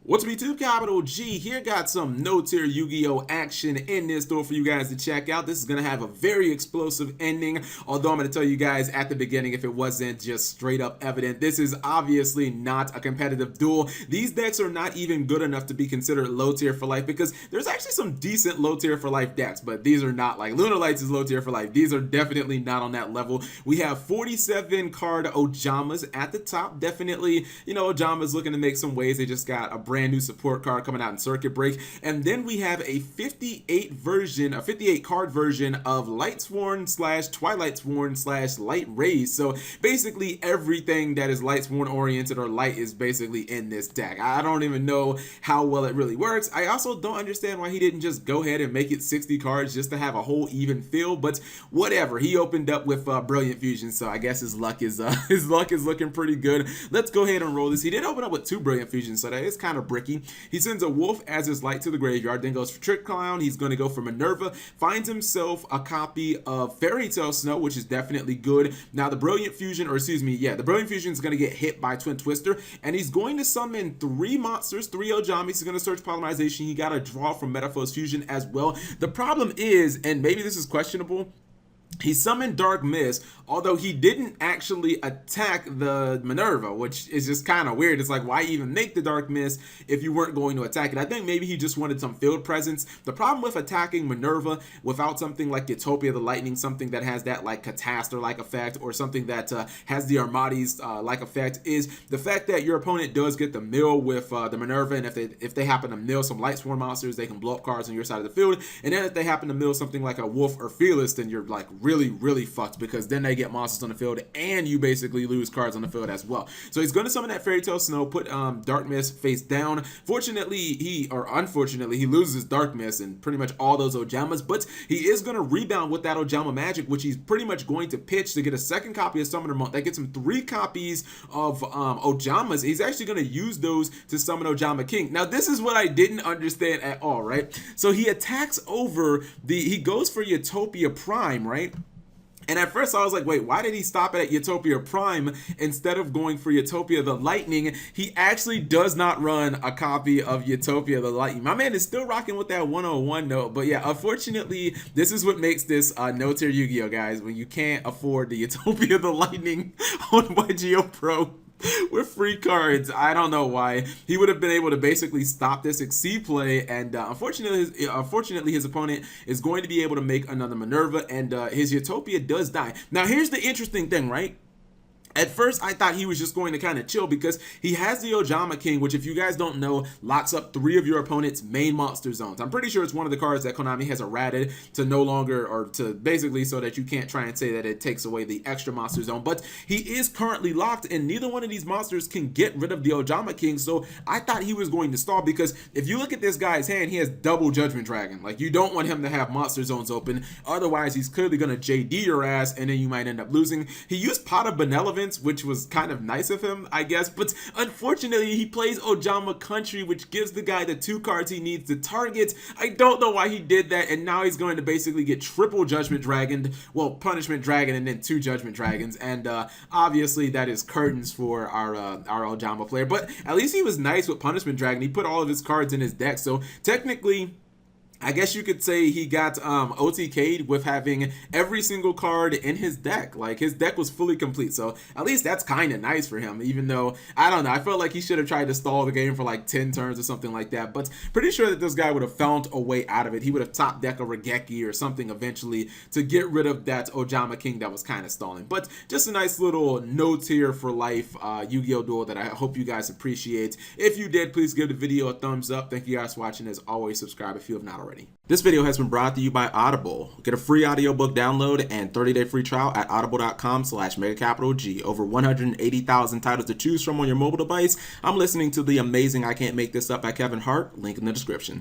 What's up, YouTube? Capital G here. Got some no-tier Yu-Gi-Oh action in this store for you guys to check out. This is going to have a very explosive ending, although I'm going to tell you guys at the beginning, if it wasn't just straight up evident, this is obviously not a competitive duel. These decks are not even good enough to be considered low tier for life, because there's actually some decent low tier for life decks, but these are not. Like Lunar Lights is low tier for life. These are definitely not on that level. We have 47 card Ojamas at the top. Definitely, you know, Ojama's looking to make some waves. They just got a brand new support card coming out in Circuit Break, and then we have a 58 card version of Lightsworn / Twilightsworn / Light Rays. So basically everything that is Lightsworn oriented or light is basically in this deck. I don't even know how well it really works. I also don't understand why he didn't just go ahead and make it 60 cards just to have a whole even feel, but whatever. He opened up with Brilliant Fusion, so I guess his luck is looking pretty good. Let's go ahead and roll this. He did open up with 2 Brilliant Fusions, so that is kind of bricky. He sends a wolf as his light to the graveyard, then goes for Trick Clown. He's going to go for Minerva, finds himself a copy of Fairy Tale Snow, which is definitely good. Now the Brilliant Fusion, or excuse me, yeah, the Brilliant Fusion is going to get hit by Twin Twister, and he's going to summon 3 monsters, 3 Ojamis. He's going to search Polymerization. He got a draw from Metaphors Fusion as well. The problem is, and maybe this is questionable, he summoned Dark Mist, although he didn't actually attack the Minerva, which is just kind of weird. It's like, why even make the Dark Mist if you weren't going to attack it? I think maybe he just wanted some field presence. The problem with attacking Minerva without something like Utopia the Lightning, something that has that like Catastor-like effect, or something that has the Armades like effect, is the fact that your opponent does get the mill with the Minerva, and if they happen to mill some Lightsworn monsters, they can blow up cards on your side of the field. And then if they happen to mill something like a Wolf or Fearless, then you're like really fucked, because then they get monsters on the field and you basically lose cards on the field as well. So he's going to summon that Fairy Tale Snow, put Dark Mist face down. Fortunately, unfortunately, he loses his Dark Mist and pretty much all those Ojamas, but he is going to rebound with that Ojama magic, which he's pretty much going to pitch to get a second copy of Summoner Monk. That gets him 3 copies of Ojamas. He's actually going to use those to summon Ojama King. Now this is what I didn't understand at all, right? So he attacks over he goes for Utopia Prime, right? And at first I was like, wait, why did he stop at Utopia Prime instead of going for Utopia the Lightning? He actually does not run a copy of Utopia the Lightning. My man is still rocking with that 101 note. But yeah, unfortunately, this is what makes this no-tier Yu-Gi-Oh, guys, when you can't afford the Utopia the Lightning on YGO Pro with free cards. I don't know why. He would have been able to basically stop this Exceed play, and unfortunately his opponent is going to be able to make another Minerva, and his Utopia does die. Now here's the interesting thing, right? At first, I thought he was just going to kind of chill, because he has the Ojama King, which, if you guys don't know, locks up 3 of your opponent's main monster zones. I'm pretty sure it's one of the cards that Konami has errated to no longer, or to basically so that you can't try and say that it takes away the extra monster zone. But he is currently locked, and neither one of these monsters can get rid of the Ojama King. So I thought he was going to stall, because if you look at this guy's hand, he has double Judgment Dragon. Like, you don't want him to have monster zones open. Otherwise, he's clearly going to JD your ass, and then you might end up losing. He used Pot of Benevolence, which was kind of nice of him, I guess, but unfortunately he plays Ojama Country, which gives the guy the 2 cards he needs to target. I don't know why he did that, and now he's going to basically get triple Judgment Dragon, well, Punishment Dragon, and then 2 Judgment Dragons, and obviously that is curtains for our Ojama player. But at least he was nice with Punishment Dragon. He put all of his cards in his deck, so technically I guess you could say he got OTK'd with having every single card in his deck. Like, his deck was fully complete, so at least that's kind of nice for him, even though, I don't know, I felt like he should have tried to stall the game for like 10 turns or something like that, but pretty sure that this guy would have found a way out of it. He would have top deck a Regeki or something eventually to get rid of that Ojama King that was kind of stalling. But just a nice little no tier for life Yu-Gi-Oh duel that I hope you guys appreciate. If you did, please give the video a thumbs up. Thank you guys for watching. As always, subscribe if you have not already. This video has been brought to you by Audible. Get a free audiobook download and 30-day free trial at audible.com/MegaCapitalG. Over 180,000 titles to choose from on your mobile device. I'm listening to the amazing I Can't Make This Up by Kevin Hart. Link in the description.